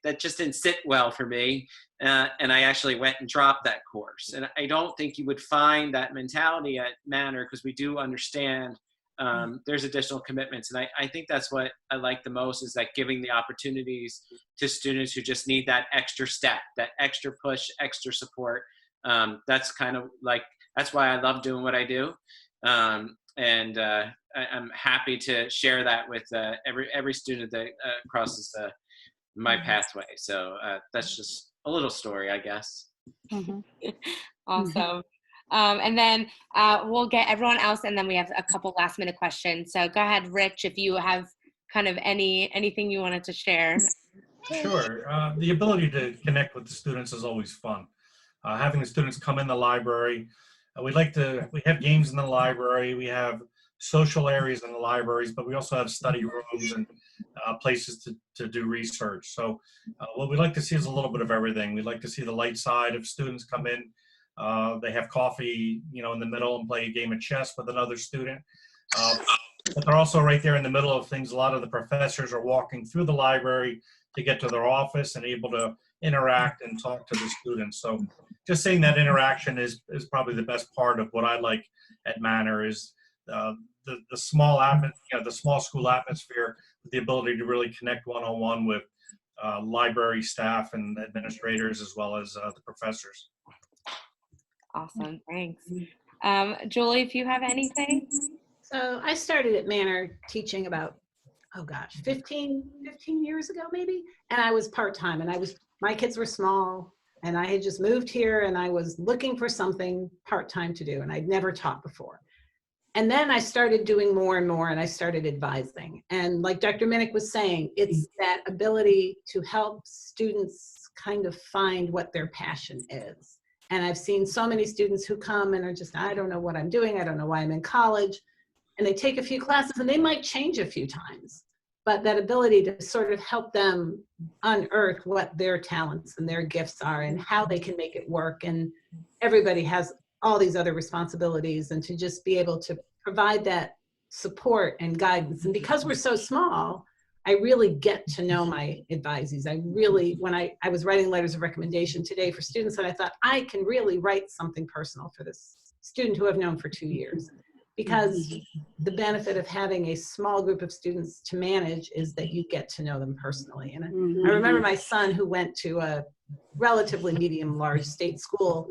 Speaker 4: that just didn't sit well for me. And I actually went and dropped that course. And I don't think you would find that mentality at Manor because we do understand there's additional commitments. And I think that's what I like the most, is that giving the opportunities to students who just need that extra step, that extra push, extra support. That's kind of like, that's why I love doing what I do. I'm happy to share that with every student that crosses my pathway. So that's just a little story, I guess.
Speaker 8: Awesome. And then we'll get everyone else, and then we have a couple last minute questions. So go ahead, Rich, if you have kind of anything you wanted to share.
Speaker 6: Sure. The ability to connect with the students is always fun. Having the students come in the library, we have games in the library. We have social areas in the libraries, but we also have study rooms and places to do research. So what we'd like to see is a little bit of everything. We'd like to see the light side of students come in. They have coffee, in the middle and play a game of chess with another student. But they're also right there in the middle of things. A lot of the professors are walking through the library to get to their office and able to interact and talk to the students. So just saying that interaction is probably the best part of what I like at Manor is the small the small school atmosphere, with the ability to really connect one-on-one with library staff and administrators as well as the professors.
Speaker 8: Awesome, thanks. Julie, if you have anything?
Speaker 2: So I started at Manor teaching about, 15 years ago maybe, and I was part-time, and my kids were small, and I had just moved here, and I was looking for something part-time to do, and I'd never taught before. And then I started doing more and more, and I started advising. And like Dr. Minnick was saying, it's that ability to help students kind of find what their passion is. And I've seen so many students who come and are just, I don't know what I'm doing, I don't know why I'm in college. And they take a few classes and they might change a few times. But that ability to sort of help them unearth what their talents and their gifts are and how they can make it work. And everybody has all these other responsibilities, and to just be able to provide that support and guidance. And because we're so small, I really get to know my advisees. When I was writing letters of recommendation today for students, and I thought I can really write something personal for this student who I've known for 2 years. Because the benefit of having a small group of students to manage is that you get to know them personally. And I remember my son, who went to a relatively medium-large state school,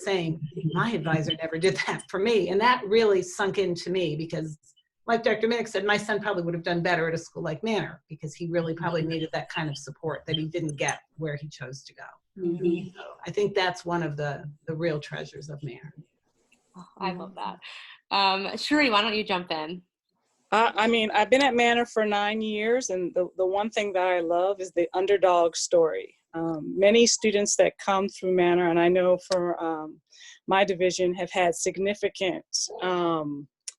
Speaker 2: saying, my advisor never did that for me. And that really sunk into me, because like Dr. Minnick said, my son probably would have done better at a school like Manor, because he really probably needed that kind of support that he didn't get where he chose to go. So I think that's one of the real treasures of Manor.
Speaker 8: Oh, I love that. Shuri, why don't you jump in?
Speaker 5: I've been at Manor for 9 years, and the one thing that I love is the underdog story. Many students that come through Manor, and I know for my division, have had significant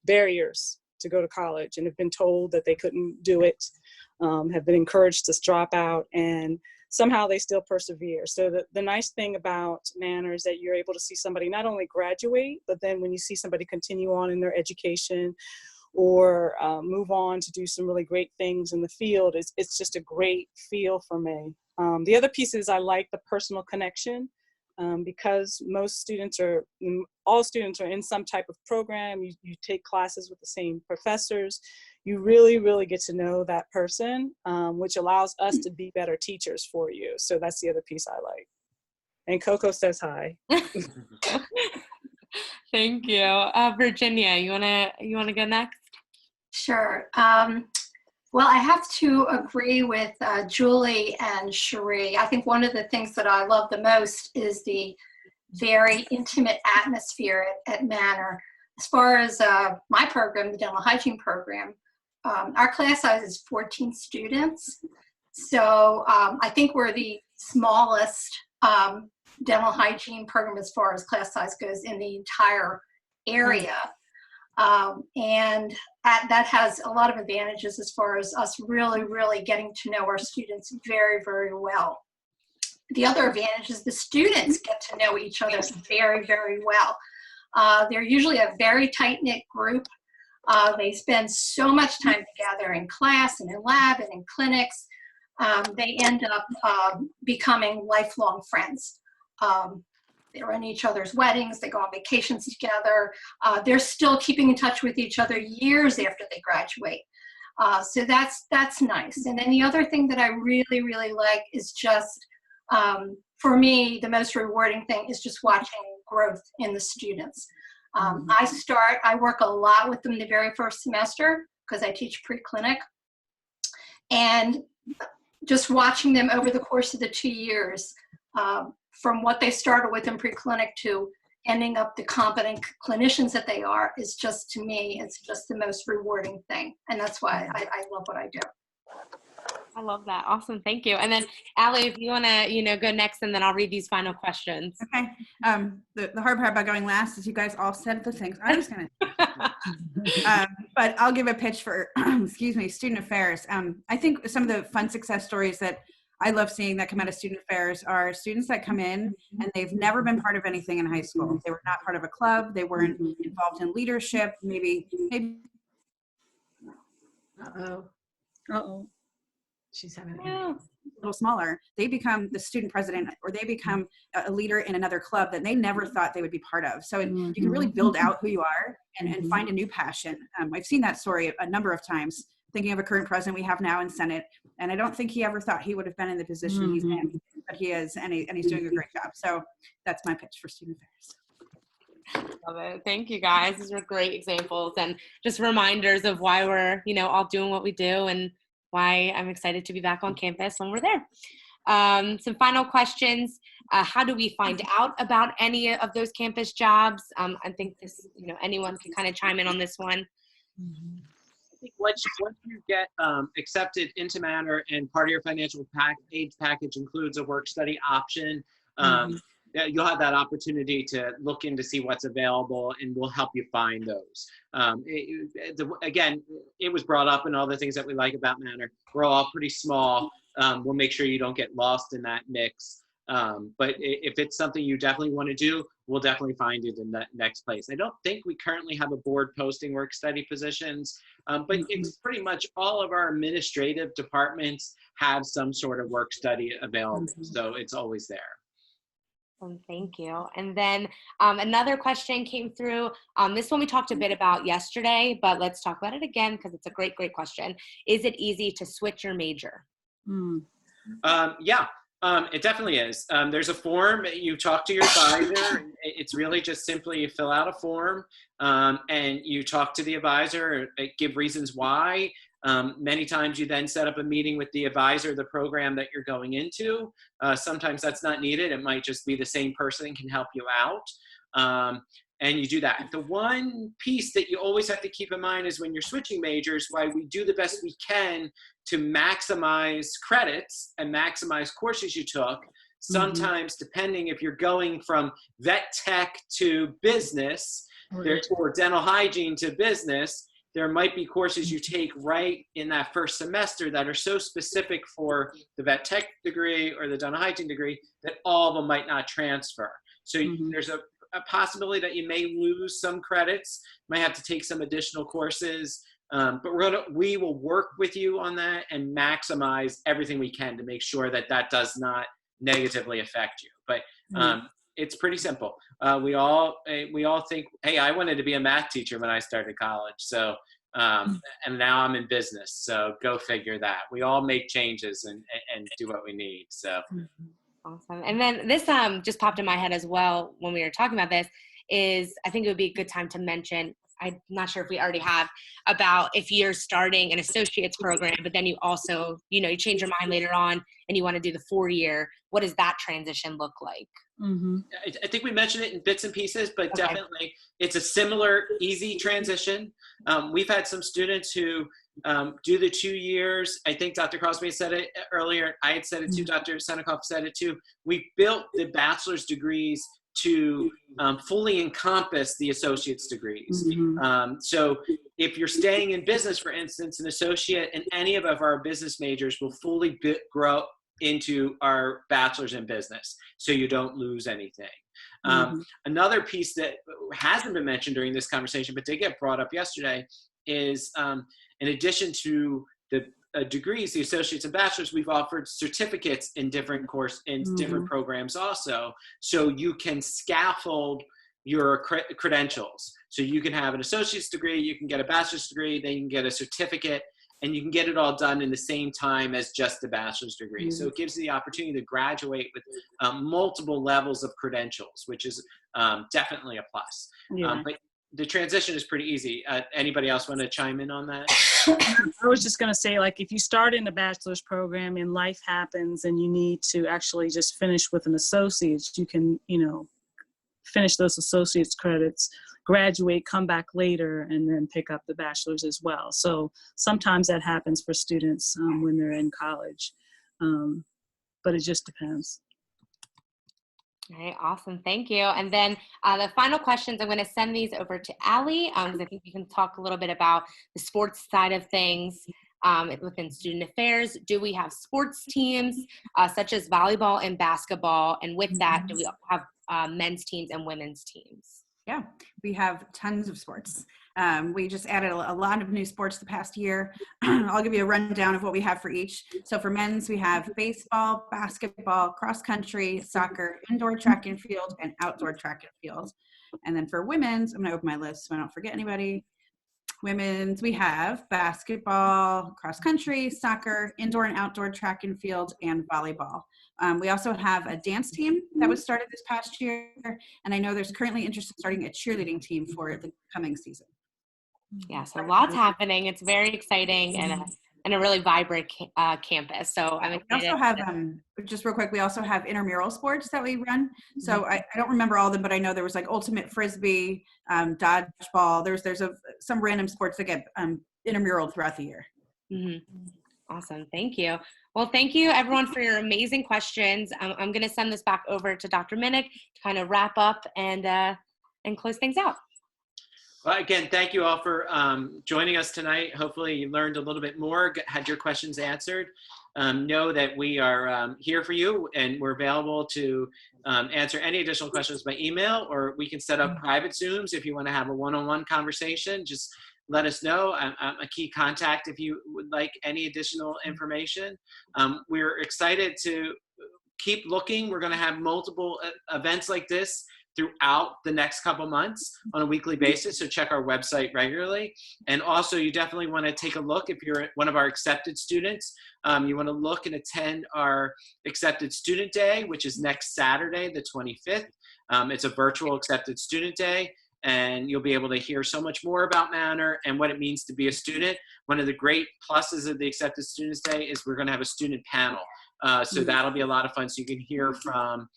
Speaker 5: barriers to go to college and have been told that they couldn't do it, have been encouraged to drop out, and somehow they still persevere. So the nice thing about Manor is that you're able to see somebody not only graduate, but then when you see somebody continue on in their education or move on to do some really great things in the field, it's just a great feel for me. The other piece is I like the personal connection, because all students are in some type of program. You take classes with the same professors. You really, really get to know that person, which allows us to be better teachers for you. So that's the other piece I like. And Coco says hi.
Speaker 8: Thank you. Virginia, you wanna go next?
Speaker 3: Sure. Well, I have to agree with Julie and Cherie. I think one of the things that I love the most is the very intimate atmosphere at Manor. As far as my program, the dental hygiene program, our class size is 14 students. So I think we're the smallest dental hygiene program as far as class size goes in the entire area. And that has a lot of advantages as far as us really, really getting to know our students very, very well. The other advantage is the students get to know each other very, very well. They're usually a very tight-knit group. They spend so much time together in class and in lab and in clinics. They end up becoming lifelong friends. They're in each other's weddings, they go on vacations together. They're still keeping in touch with each other years after they graduate. So that's nice. And then the other thing that I really, really like is just, for me, the most rewarding thing is just watching growth in the students. I work a lot with them the very first semester because I teach pre-clinic. And just watching them over the course of the 2 years, from what they started with in pre-clinic to ending up the competent clinicians that they are, is just, to me, it's just the most rewarding thing. And that's why I love what I do.
Speaker 8: I love that. Awesome. Thank you. And then Allie, if you want to, go next, and then I'll read these final questions.
Speaker 7: Okay. The hard part about going last is you guys all said the things I was going to. But I'll give a pitch for, excuse me, student affairs. I think some of the fun success stories that I love seeing that come out of student affairs are students that come in and they've never been part of anything in high school. They were not part of a club. They weren't involved in leadership. Maybe.
Speaker 2: Uh-oh.
Speaker 5: Uh-oh.
Speaker 2: She's having it.
Speaker 7: A little smaller, they become the student president, or they become a leader in another club that they never thought they would be part of. So you can really build out who you are and find a new passion. I've seen that story a number of times, thinking of a current president we have now in Senate, and I don't think he ever thought he would have been in the position he's in, but he is, and he's doing a great job. So that's my pitch for student affairs.
Speaker 8: Love it. Thank you, guys. These were great examples and just reminders of why we're, all doing what we do, and why I'm excited to be back on campus when we're there. Some final questions. How do we find out about any of those campus jobs? I think this, anyone can kind of chime in on this one.
Speaker 4: I think once you get accepted into Manor and part of your financial aid package includes a work study option, you'll have that opportunity to look in to see what's available, and we'll help you find those. Again, it was brought up in all the things that we like about Manor. We're all pretty small. We'll make sure you don't get lost in that mix. But if it's something you definitely want to do, we'll definitely find it in that next place. I don't think we currently have a board posting work study positions, but it's pretty much all of our administrative departments have some sort of work study available. So it's always there.
Speaker 8: Thank you. And then another question came through. This one we talked a bit about yesterday, but let's talk about it again because it's a great, great question. Is it easy to switch your major?
Speaker 4: Yeah, it definitely is. There's a form. You talk to your advisor. It's really just simply you fill out a form and you talk to the advisor, give reasons why. Many times you then set up a meeting with the advisor of the program that you're going into. Sometimes that's not needed. It might just be the same person can help you out. And you do that. The one piece that you always have to keep in mind is when you're switching majors, why we do the best we can to maximize credits and maximize courses you took. Sometimes, depending if you're going from vet tech to business or dental hygiene to business, there might be courses you take right in that first semester that are so specific for the vet tech degree or the dental hygiene degree that all of them might not transfer. So there's a possibility that you may lose some credits, might have to take some additional courses, but we will work with you on that and maximize everything we can to make sure that that does not negatively affect you. But it's pretty simple. We all think, hey, I wanted to be a math teacher when I started college. So, and now I'm in business. So go figure that. We all make changes and do what we need. So.
Speaker 8: Awesome. And then this just popped in my head as well when we were talking about this is I think it would be a good time to mention, I'm not sure if we already have, about if you're starting an associate's program, but then you also, you change your mind later on and you want to do the 4-year, what does that transition look like?
Speaker 4: I think we mentioned it in bits and pieces, but definitely it's a similar, easy transition. We've had some students who do the 2 years. I think Dr. Crosby said it earlier. I had said it too. Dr. Senecoff said it too. We built the bachelor's degrees to fully encompass the associate's degrees. So if you're staying in business, for instance, an associate in any of our business majors will fully grow into our bachelor's in business, so you don't lose anything. Another piece that hasn't been mentioned during this conversation, but did get brought up yesterday, is in addition to the degrees, the associates and bachelors, we've offered certificates in different different programs also, so you can scaffold your credentials. So you can have an associate's degree, you can get a bachelor's degree, then you can get a certificate, and you can get it all done in the same time as just a bachelor's degree. So it gives you the opportunity to graduate with multiple levels of credentials, which is definitely a plus. But the transition is pretty easy. Anybody else want to chime in on that?
Speaker 5: I was just going to say, like, if you start in a bachelor's program and life happens and you need to actually just finish with an associate's, you can, finish those associate's credits, graduate, come back later, and then pick up the bachelor's as well. So sometimes that happens for students when they're in college, but it just depends.
Speaker 8: All right, awesome. Thank you. And then the final questions, I'm going to send these over to Allie, because I think you can talk a little bit about the sports side of things within student affairs. Do we have sports teams such as volleyball and basketball? And with that, do we have men's teams and women's teams?
Speaker 7: Yeah, we have tons of sports. We just added a lot of new sports the past year. I'll give you a rundown of what we have for each. So for men's, we have baseball, basketball, cross country, soccer, indoor track and field, and outdoor track and field. And then for women's, I'm gonna open my list so I don't forget anybody. Women's, we have basketball, cross country, soccer, indoor and outdoor track and field, and volleyball. We also have a dance team that was started this past year, and I know there's currently interest in starting a cheerleading team for the coming season.
Speaker 8: Yeah, so lots happening. It's very exciting and a really vibrant campus. So I'm excited.
Speaker 7: We also have, just real quick, we also have intramural sports that we run. So I don't remember all of them, but I know there was like ultimate frisbee, dodgeball. There's some random sports that get intramural throughout the year.
Speaker 8: Awesome. Thank you. Well, thank you everyone for your amazing questions. I'm going to send this back over to Dr. Minnick to kind of wrap up and close things out.
Speaker 4: Well, again, thank you all for joining us tonight. Hopefully you learned a little bit more, had your questions answered. Know that we are here for you, and we're available to answer any additional questions by email, or we can set up private Zooms if you want to have a one-on-one conversation. Just let us know. I'm a key contact if you would like any additional information. We're excited to keep looking. We're going to have multiple events like this throughout the next couple months on a weekly basis. So check our website regularly. And also you definitely want to take a look if you're one of our accepted students. You want to look and attend our Accepted Student Day, which is next Saturday, the 25th. It's a virtual Accepted Student Day, and you'll be able to hear so much more about Manor and what it means to be a student. One of the great pluses of the Accepted Students Day is we're going to have a student panel. So that'll be a lot of fun. So you can hear from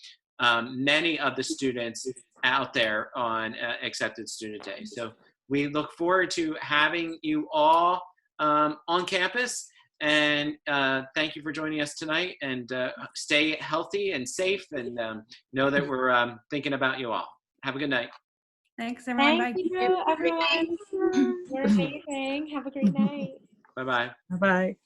Speaker 4: many of the students out there on Accepted Student Day. So we look forward to having you all on campus, and thank you for joining us tonight, and stay healthy and safe, and know that we're thinking about you all. Have a good night.
Speaker 7: Thanks everyone.
Speaker 8: Thank you everyone. You're amazing. Have a great night.
Speaker 4: Bye-bye.
Speaker 5: Bye-bye.